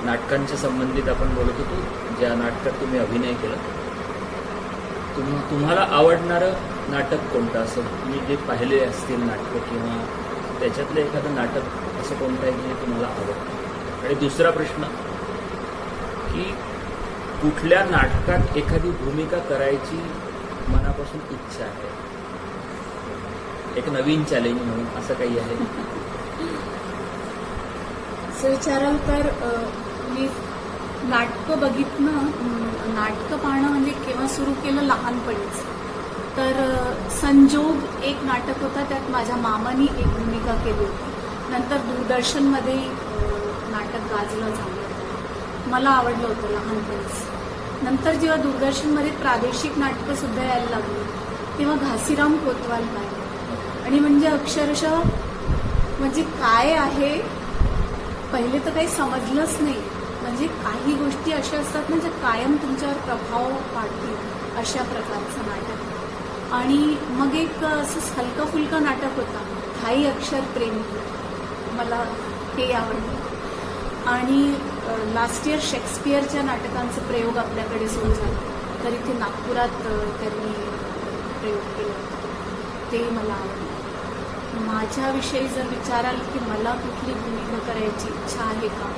नाटकांच्या संबंधित आपण बोलत होतो, ज्या नाटकात तुम्ही अभिनय केला, तुम्हाला आवडणारं नाटक कोणतं, असं तुम्ही जे पाहिले असतील नाटकं, किंवा त्याच्यातलं एखादं नाटक असं कोणतं आहे की जे तुम्हाला आवडतं? आणि दुसरा प्रश्न की कुठल्या नाटकात एखादी भूमिका करायची मनापासून इच्छा आहे, एक नवीन चॅलेंज म्हणून असं काही आहे? असं विचाराल तर मी नाटकं नाटकं पाहणं म्हणजे केव्हा सुरू केलं, लहानपणीच. तर संजोग एक नाटक होता, त्यात माझ्या मामानी एक भूमिका केली होती. नंतर दूरदर्शनमध्ये नाटक गाजलं झालं, मला आवडलं होतं लहानपणीच. नंतर जेव्हा दूरदर्शनमध्ये प्रादेशिक नाटकं सुद्धा यायला लागली, तेव्हा घासीराम कोतवाल पाहिलं. आणि म्हणजे अक्षरशः म्हणजे काय आहे, पहिले तर काही समजलंच नाही. म्हणजे काही गोष्टी अशा असतात ना, ज्या कायम तुमच्यावर प्रभाव पाडतील, अशा प्रकारचं नाटक. आणि मग एक असं हलका फुलका नाटक होता, थाई अक्षर प्रेमी, मला हे आवडलं. आणि लास्ट इयर शेक्सपियरच्या नाटकांचा प्रयोग आपल्याकडे सुरू झाला, तर इथे नागपुरात त्यांनी प्रयोग केला, ते मला आवडलं. माझ्याविषयी जर विचाराल की मला कुठली भूमिका करायची इच्छा आहे का,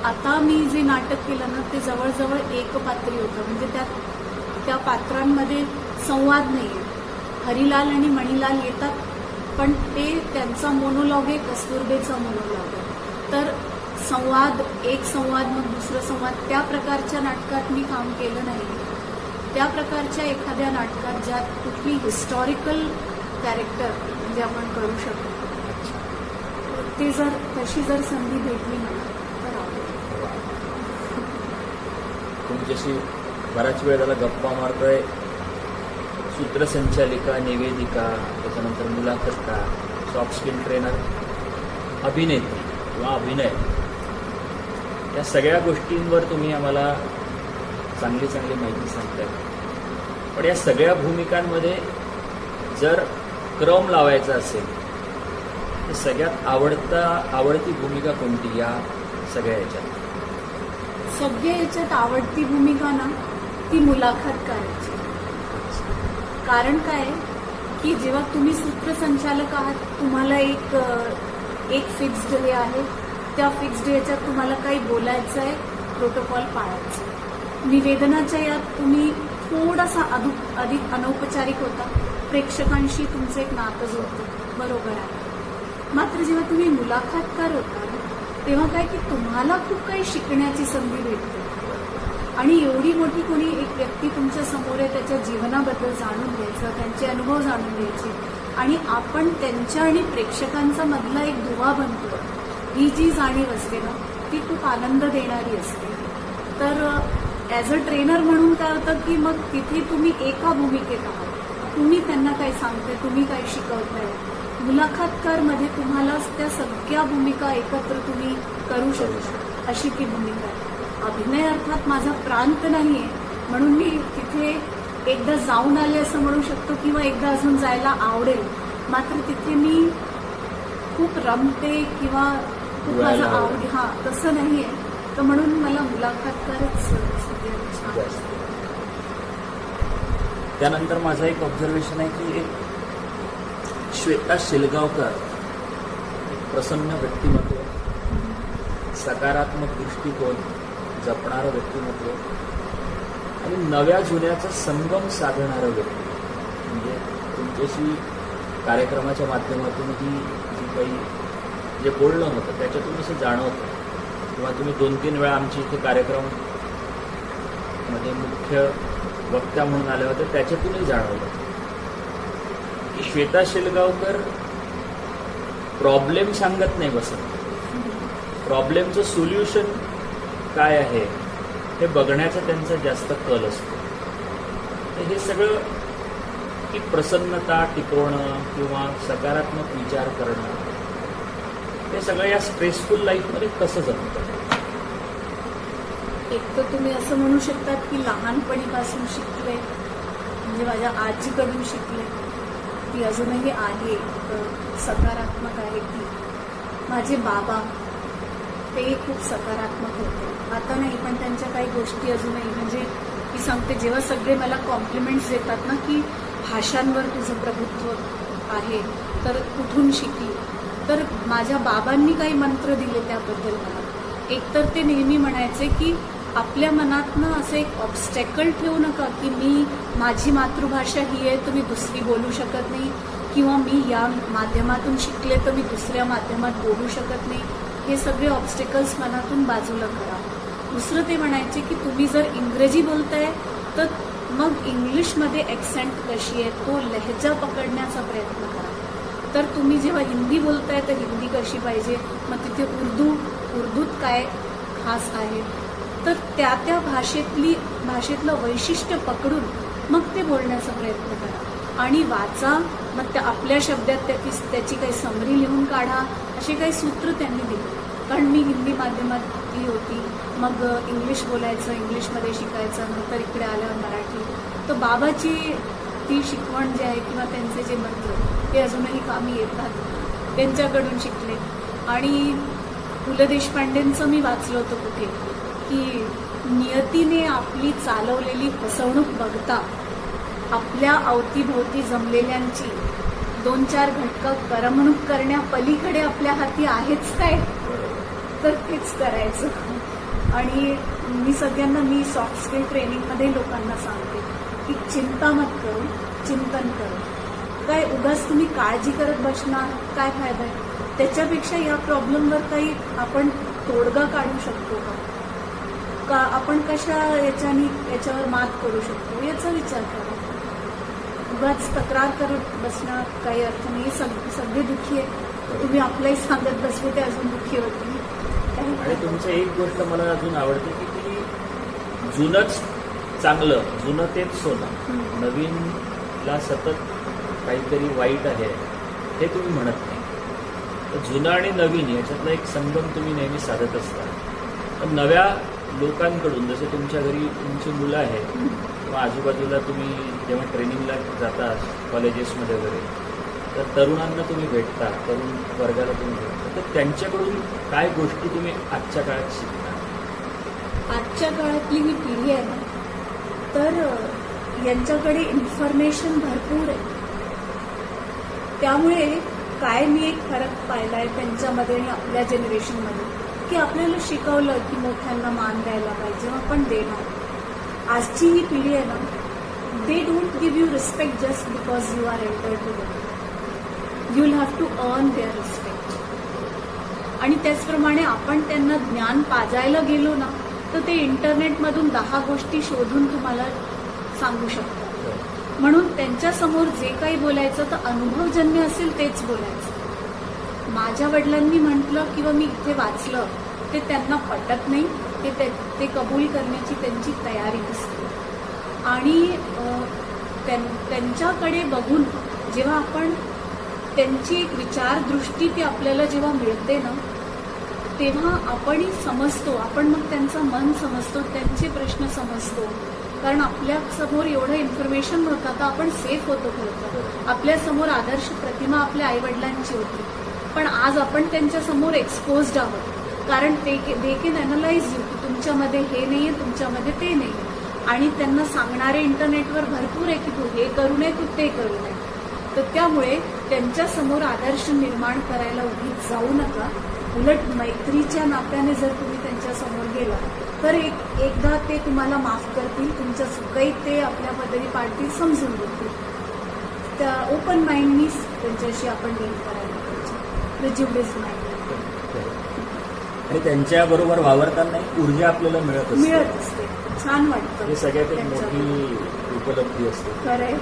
आता मी जे नाटक केलं ना, ते जवळजवळ एकपात्री होतं. म्हणजे त्या पात्रांमध्ये संवाद नाही आहे. हरिलाल आणि मणिलाल येतात, पण ते त्यांचा मोनोलॉग आहे, कस्तुरबेचा मोनोलॉग आहे. तर एक संवाद मग दुसरं संवाद, त्या प्रकारच्या नाटकात मी काम केलं नाही. त्या प्रकारच्या एखाद्या नाटकात ज्यात कुठली हिस्टॉरिकल कॅरेक्टर म्हणजे आपण करू शकतो, ते तशी जर संधी भेटली मला तर आवडेल. तुमच्याशी बराच वेळ झाला गप्पा मारतोय. सूत्रसंचालिका, निवेदिका, त्याच्यानंतर मुलाखतकार, सॉफ्ट स्किल ट्रेनर, अभिनेत्री किंवा अभिनय, या सगळ्या गोष्टींवर तुम्ही आम्हाला चांगली माहिती सांगताय. पण या सगळ्या भूमिकांमध्ये जर क्रम लावायचा असेल तर सगळ्यात आवडती भूमिका कोणती या सगळ्या याच्यात? सगळ्या याच्यात आवडती भूमिका ना, ती मुलाखत करायची. कारण काय की जेव्हा तुम्ही सूत्रसंचालक आहात, तुम्हाला एक फिक्स्ड हे आहे, त्या फिक्स्ड याच्यात तुम्हाला काही बोलायचं आहे, प्रोटोकॉल पाळायचं आहे. निवेदनाच्या यात तुम्ही थोडासा अधिक अनौपचारिक होता, प्रेक्षकांशी तुमचं एक नातं जोडतं, बरोबर आहे. मात्र जेव्हा तुम्ही मुलाखतकार होता तेव्हा काय की तुम्हाला खूप काही शिकण्याची संधी भेटते. आणि एवढी मोठी कोणी एक व्यक्ती तुमच्या समोर आहे, त्याच्या जीवनाबद्दल जाणून घ्यायचं, त्यांचे अनुभव जाणून घ्यायचे, आणि आपण त्यांच्या आणि प्रेक्षकांचा मधला एक दुवा बनतो, ही जी जाणीव असते ना, ती खूप आनंद देणारी असते. तर ॲज अ ट्रेनर म्हणून काय होतं की मग तिथे तुम्ही एका भूमिकेत आहात, तुम्ही त्यांना काय सांगताय, तुम्ही काय शिकवताय. मुलाखतकारमध्ये तुम्हाला त्या सगळ्या भूमिका एकत्र तुम्ही करू शकता, अशी ती भूमिका आहे. अभिनय अर्थात माझा प्रांत नाहीये, म्हणून मी तिथे एकदा जाऊन आले असं म्हणू शकतो, किंवा एकदा अजून जायला आवडेल. मात्र तिथे मी खूप रमते किंवा खूप माझं आवड, तसं नाहीये. तर म्हणून मला मुलाखतकारच सगळ्यात छान असते. त्यानंतर माझं एक ऑब्झर्वेशन आहे की एक श्वेता शिलगावकर, एक प्रसन्न व्यक्तिमत्व, सकारात्मक दृष्टिकोन जपणारं व्यक्तिमत्व, आणि नव्या जुन्याचा संगम साधणारं व्यक्ती. म्हणजे तुमच्याशी कार्यक्रमाच्या माध्यमातून जी काही जे बोलणं होतं त्याच्यातून असं जाणवतं, किंवा तुम्ही 2-3 वेळा आमच्या इथे कार्यक्रम मध्ये मुख्य वक्त्या म्हणून आल्या होत्या, त्याच्यातूनही जाणवलं की श्वेता शिलगावकर प्रॉब्लेम सांगत नाही बसत, प्रॉब्लेमचं सोल्युशन काय आहे हे बघण्याचा त्यांचा जास्त कल असतो. तर हे सगळं की प्रसन्नता टिकवणं किंवा सकारात्मक विचार करणं, हे सगळं या स्ट्रेसफुल लाईफमध्ये कसं जमतं? एक तर तुम्ही असं म्हणू शकतात की लहानपणीपासून शिकले, म्हणजे माझ्या आजीकडून शिकले, ती अजूनही आहे, सकारात्मक आहे ती. माझे बाबा तेही खूप सकारात्मक होते. आता नाही, पण त्यांच्या काही गोष्टी अजूनही, म्हणजे मी सांगते, जेव्हा सगळे मला कॉम्प्लिमेंट्स देतात ना की भाषांवर तुझं प्रभुत्व आहे, तर कुठून शिकली, तर माझ्या बाबांनी काही मंत्र दिले त्याबद्दल मला. एक तर ते नेहमी म्हणायचे की आपल्या मनातनं असं एक ऑब्स्टॅकल ठेवू नका की माझी मातृभाषा ही आहे तर मी दुसरी बोलू शकत नाही, किंवा मी या माध्यमातून शिकले तर मी दुसऱ्या माध्यमात बोलू शकत नाही. हे सगळे ऑब्स्टेकल्स मनातून बाजूला करा. दुसरं ते म्हणायचे की तुम्ही जर इंग्रजी बोलताय तर मग इंग्लिशमध्ये ॲक्सेंट कशी आहे तो लहजा पकडण्याचा प्रयत्न करा. तर तुम्ही जेव्हा हिंदी बोलताय तर हिंदी कशी पाहिजे, मग तिथे उर्दूत काय खास आहे, तर त्या भाषेतलं वैशिष्ट्य पकडून मग ते बोलण्याचा प्रयत्न करा. आणि वाचा, मग त्या आपल्या शब्दात त्याची काही समरी लिहून काढा, असे काही सूत्र त्यांनी दिले. कारण मी हिंदी माध्यमातली होती, मग इंग्लिश बोलायचं, इंग्लिशमध्ये शिकायचं, नंतर इकडे आल्यावर मराठी. तर बाबाची ती शिकवण जी आहे किंवा त्यांचे जे मंत्र ते अजूनही कामी येतात, त्यांच्याकडून शिकले. आणि पु ल देशपांडेंचं मी वाचलं होतं कुठे की नियतीने आपली चालवलेली फसवणूक बघता आपल्या अवतीभोवती जमलेल्यांची 2-4 घटकं करमणूक करण्यापलीकडे आपल्या हाती आहेच काय, तर तेच करायचं. आणि मी सॉफ्ट स्किल ट्रेनिंगमध्ये लोकांना सांगते की चिंता मत करू, चिंतन करू. काय उगाच तुम्ही काळजी करत बसणार, काय फायदा आहे? त्याच्यापेक्षा या प्रॉब्लेमवर काही आपण तोडगा काढू शकतो का आपण याच्यावर मात करू शकतो, याचा विचार करा. उगाच तक्रार करत बसणं काही अर्थ नाही. सगळे दुःखी आहे, तुम्ही आपलंही सांगत बसले ते अजून दुःखी होतील. आणि तुमचं एक गोष्ट मला अजून आवडते की ती जुनंच चांगलं, जुनं तेच सोनं, नवीनला सतत काहीतरी वाईट आहे हे तुम्ही म्हणत नाही. तर जुनं आणि नवीन याच्यातला एक संगम तुम्ही नेहमी साधत असता. तर नव्या लोकांकडून, जसे तुमच्या घरी तुमची मुलं आहेत किंवा आजूबाजूला तुम्ही जेव्हा ट्रेनिंगला जाता कॉलेजेसमध्ये वगैरे, तर तरुणांना तुम्ही भेटता, तरुण वर्गाला तुम्ही भेटता, तर त्यांच्याकडून काय गोष्टी तुम्ही आजच्या काळात शिकता? आजच्या काळातली ही पिढी आहे ना, तर यांच्याकडे इन्फॉर्मेशन भरपूर आहे. त्यामुळे काय मी एक फरक पाहिला आहे त्यांच्यामध्ये आणि आपल्या जनरेशनमध्ये, की आपल्याला शिकवलं की मोठ्यांना मान द्यायला पाहिजे, आपण देणार. आजची ही पिढी आहे ना, they don't give you respect just because you are elder to them. You will have to earn their respect. आणि त्याचप्रमाणे आपण त्यांना ज्ञान पाजायला गेलो ना, तर ते इंटरनेटमधून 10 गोष्टी शोधून तुम्हाला सांगू शकतात. म्हणून त्यांच्यासमोर जे काही बोलायचं तर अनुभवजन्य असेल तेच बोलायचं. माझ्या वडिलांनी म्हटलं किंवा मी इथे वाचलं ते त्यांना पटत नाही, ते कबूल करण्याची त्यांची तयारी दिसते. आणि त्यांच्याकडे बघून जेव्हा आपण त्यांची एक विचारदृष्टी ती आपल्याला जेव्हा मिळते ना, तेव्हा आपणही समजतो, आपण मग त्यांचं मन समजतो, त्यांचे प्रश्न समजतो. कारण आपल्या समोर एवढं इन्फॉर्मेशन नव्हतं, तर आपण सेफ होतो. खरं आपल्या समोर आदर्श प्रतिमा आपल्या आईवडिलांची होती, पण आज आपण त्यांच्या समोर एक्सपोज्ड आहोत. कारण दे कॅन अनालाइज यू की तुमच्यामध्ये हे नाहीये, तुमच्यामध्ये ते नाहीये. आणि त्यांना सांगणारे इंटरनेटवर भरपूर आहे की तू हे करू नये, तू ते करू नये. तर त्यामुळे त्यांच्यासमोर आदर्श निर्माण करायला उगीच जाऊ नका. उलट मैत्रीच्या नात्याने जर तुम्ही त्यांच्यासमोर गेला तर एकदा ते तुम्हाला माफ करतील, तुमच्या चुकाही ते आपल्या पदरी पाडतील, समजून घेतील. त्या ओपन माइंडनीच त्यांच्याशी आपण डील करायला पाहिजे, प्रिज्युडिस माइंड. आणि त्यांच्याबरोबर वावरताना ऊर्जा आपल्याला मिळत असते, छान वाटतं. हे सगळ्यात एक मोठी उपलब्धी असते. खरंय.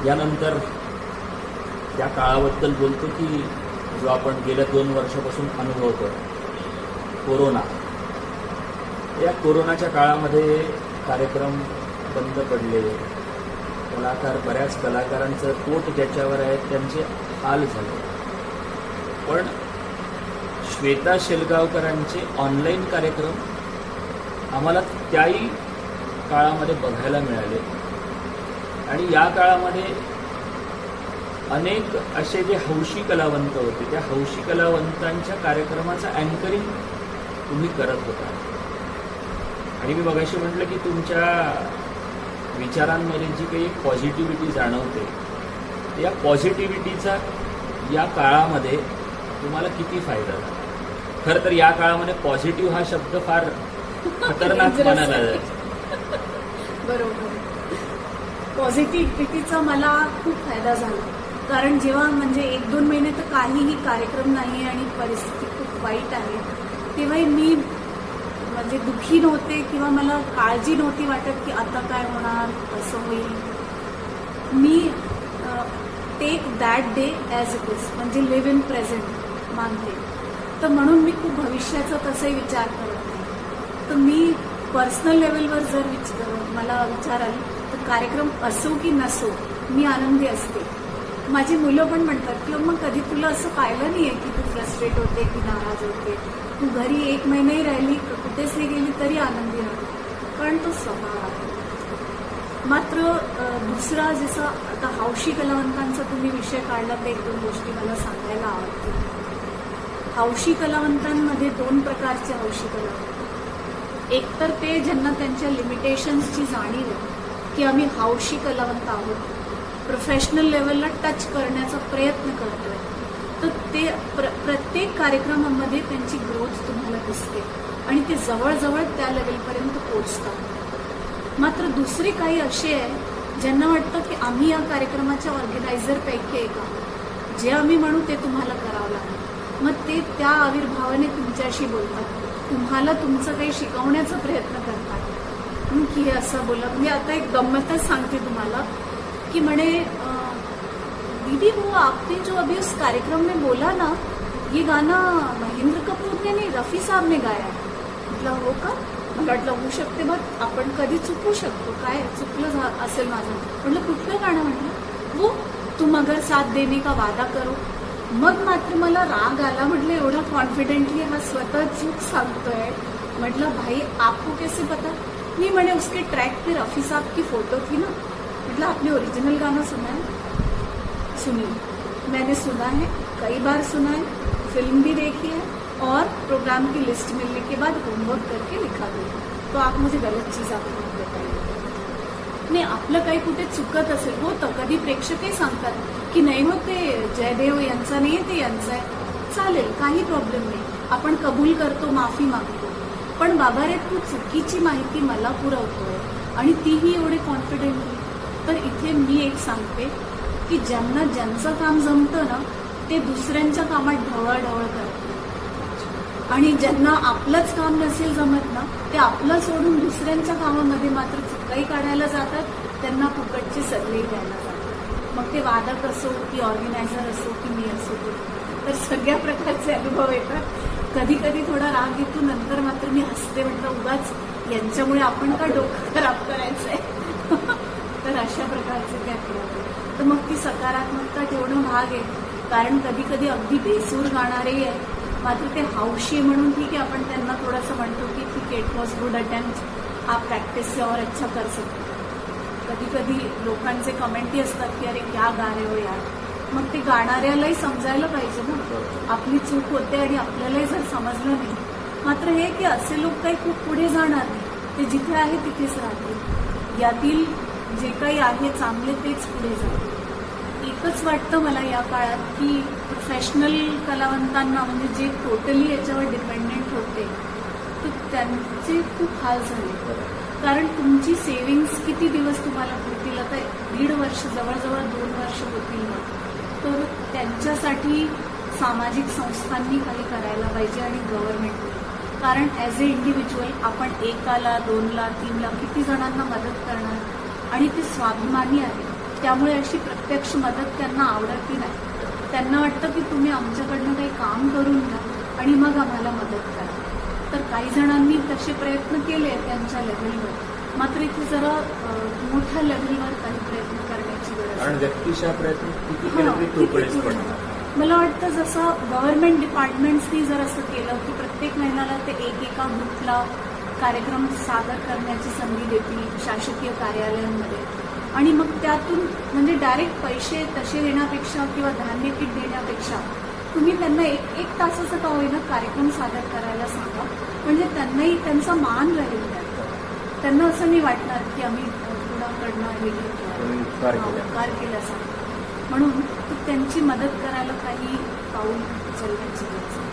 यानंतर त्या काळाबद्दल बोलतो की जो आपण गेल्या 2 वर्षापासून अनुभवतो, कोरोना. या कोरोनाच्या काळामध्ये कार्यक्रम बंद पडले, बऱ्याच कलाकारांचं पोट ज्याच्यावर आहे त्यांचे हाल झाले. पण श्वेता शेलगावकरांचे ऑनलाईन कार्यक्रम आम्हाला त्याही काळामध्ये बघायला मिळाले. आणि या काळामध्ये अनेक असे जे हौशी कलावंत होते, त्या हौशी कलावंतांच्या कार्यक्रमाचं अँकरिंग तुम्ही करत होता. आणि मी मगाशी म्हटलं की तुमच्या विचारांमध्ये जी काही पॉझिटिव्हिटी जाणवते, या पॉझिटिव्हिटीचा या काळामध्ये तुम्हाला किती फायदा झाला? खरं तर या काळामध्ये पॉझिटिव्ह हा शब्द फार खतरनाक मानला जायचा. बरोबर. पॉझिटिव्हिटीचा मला खूप फायदा झाला. कारण जेव्हा म्हणजे 1-2 महिने तर काहीही कार्यक्रम नाही आणि परिस्थिती खूप वाईट आहे, तेव्हाही मी म्हणजे दुःखी नव्हते किंवा मला काळजी नव्हती वाटत की आता काय होणार, कसं होईल. मी take that day as it is, म्हणजे लिव्ह इन प्रेझेंट मानते. तर म्हणून मी खूप भविष्याचा तसाही विचार करत नाही. तर मी पर्सनल लेवलवर जर मला विचाराल तर कार्यक्रम असो की नसो मी आनंदी असते. माझी मुलं पण म्हणतात की मग कधी तुला असं पाहिलं नाहीये की तू फ्रस्ट्रेट होते की नाराज होते. तू घरी 1 महिनाही राहिली, कुठेच नाही गेली तरी आनंदी राहते, कारण तो स्वभाव आहे. मात्र दुसरा जसं आता हौशी कलावंतांचा तुम्ही विषय काढला तर 1-2 गोष्टी मला सांगायला आवडतील. हौशी कलावंतांमध्ये 2 प्रकारचे हौशी कलावंत. एक तर ते ज्यांना त्यांच्या लिमिटेशन्सची जाणीव आहे की आम्ही हौशी कलावंत आहोत, प्रोफेशनल लेवलला टच करण्याचा प्रयत्न करतोय, तर ते प्रत्येक कार्यक्रमामध्ये त्यांची ग्रोथ तुम्हाला दिसते आणि ते जवळजवळ त्या लेवलपर्यंत पोहोचतात. मात्र दुसरे काही असे आहे ज्यांना वाटतं की आम्ही या कार्यक्रमाच्या ऑर्गनायझरपैकी एक आहोत, जे आम्ही म्हणू ते तुम्हाला करावं लागेल. मग ते त्या आविर्भावाने तुमच्याशी बोलतात, तुम्हाला तुमचं काही शिकवण्याचा प्रयत्न करतात की हे असं बोला. म्हणजे आता एक गंमतच सांगते तुम्हाला कि म्हणे दीदी वो आपने जो अभी उस कार्यक्रम में बोला ना, ये गाना महेंद्र कपूर ने नहीं रफी साहब ने गाया. म्हटलं हो का? मला वाटलं होऊ शकते, बट आपण कधी चुकू शकतो, काय चुकलं असेल माझं. म्हटलं कुठलं गाणं? म्हटलं वो तुम अगर साथ देने का वादा करो. मग मात्र मला राग आला. म्हटलं एवढा कॉन्फिडेंटली हा स्वतः चूक सांगतोय. म्हटलं भाई आपको कैसे पता? नहीं मैंने उसके ट्रैक पे रफी साहब की फोटो थी ना. मतलब आपने ओरिजिनल गाना सुना है? सुनिए, मैंने सुना है, कई बार सुना है, फिल्म भी देखी है और प्रोग्राम की लिस्ट मिलने के बाद होमवर्क करके लिखा भी है. तो आप मुझे गलत चीज आप मत बताइए. नाही, आपलं काही कुठे चुकत असेल होतं. कधी प्रेक्षकही सांगतात की नाही हो ते जयदेव यांचा नाही ते यांचा आहे. चालेल, काही प्रॉब्लेम नाही, आपण कबूल करतो, माफी मागतो. पण बाबा रे तू चुकीची माहिती मला पुरवतोय आणि तीही एवढे कॉन्फिडेंटली. तर इथे मी एक सांगते की ज्यांना ज्यांचं काम जमतं ना ते दुसऱ्यांच्या कामात ढवळाढवळ करतात आणि ज्यांना आपलंच काम नसेल जमत ना ते आपलं सोडून दुसऱ्यांच्या कामामध्ये मात्र चुकाई काढायला जातात, त्यांना फुकटचे सल्ले द्यायला जातात. मग ते वादक असो की ऑर्गनायझर असो की मी असो, तर सगळ्या प्रकारचे अनुभव येतात. कधी कधी थोडा राग येतो, नंतर मात्र मी हसते, म्हटलं उगाच यांच्यामुळे आपण का डोकं खराब करायचंय. तर अशा प्रकारचे ते अनुभव. तर मग ती सकारात्मकता ठेवणं भाग आहे. कारण कधी कधी अगदी बेसूर गाणारेही आहे, मात्र ते हौशी म्हणून ठीक आहे, आपण त्यांना थोडंसं म्हणतो की ठीक आहे, इट वॉज गुड अटेम्प्ट, आप प्रॅक्टिस से और अच्छा कर सकते. कधी कधी लोकांचे कमेंटही असतात की अरे क्या गा रहे हो यार. मग ते गाणाऱ्यालाही समजायला पाहिजे ना आपली चूक होते आणि आपल्यालाही जर समजलं नाही. मात्र हे की असे लोक काही खूप पुढे जाणार नाही, ते जिथे आहे तिथेच राहतील. यातील जे काही आहे चांगले तेच पुढे जातील. एकच वाटतं मला या काळात की प्रोफेशनल कलावंतांना म्हणजे जे टोटली याच्यावर डिपेंडेंट होते तर त्यांचे खूप हाल झाले. कारण तुमची सेव्हिंग्स किती दिवस तुम्हाला पुरतील? आता 1.5 वर्ष, जवळजवळ 2 वर्ष होतील ना. तर त्यांच्यासाठी सामाजिक संस्थांनी काही करायला पाहिजे आणि गव्हर्नमेंटने. कारण ॲज अ इंडिव्हिज्युअल आपण 1ला, 2ला, 3ला किती जणांना मदत करणार आणि ते स्वाभिमानी आहे. त्यामुळे अशी प्रत्यक्ष मदत त्यांना आवडती नाही. त्यांना वाटतं की तुम्ही आमच्याकडनं काही काम करून घ्या आणि मग आम्हाला मदत करा. तर काही जणांनी तसे प्रयत्न केले त्यांच्या लेव्हलवर, मात्र इथे जरा मोठ्या लेव्हलवर काही प्रयत्न करण्याची गरज आहे. व्यक्तिशः प्रयत्न किती केले तरी तोकडेच पडणार. मला वाटतं जसं गव्हर्नमेंट डिपार्टमेंट्सनी जर असं केलं की प्रत्येक महिन्याला ते एका ग्रुपला कार्यक्रम सादर करण्याची संधी देतील शासकीय कार्यालयांमध्ये आणि मग त्यातून म्हणजे डायरेक्ट पैसे तसे देण्यापेक्षा किंवा धान्य किट देण्यापेक्षा तुम्ही त्यांना एक तासाचा का होईना कार्यक्रम सादर करायला सांगा. म्हणजे त्यांनाही त्यांचा मान राहील त्यात. त्यांना असं नाही वाटणार की आम्ही कुणाकडनं हे आम्ही उपकार केला. उपकार केल्यासारखं. म्हणून त्यांची मदत करायला काही पाऊल उचलण्याची गरज आहे.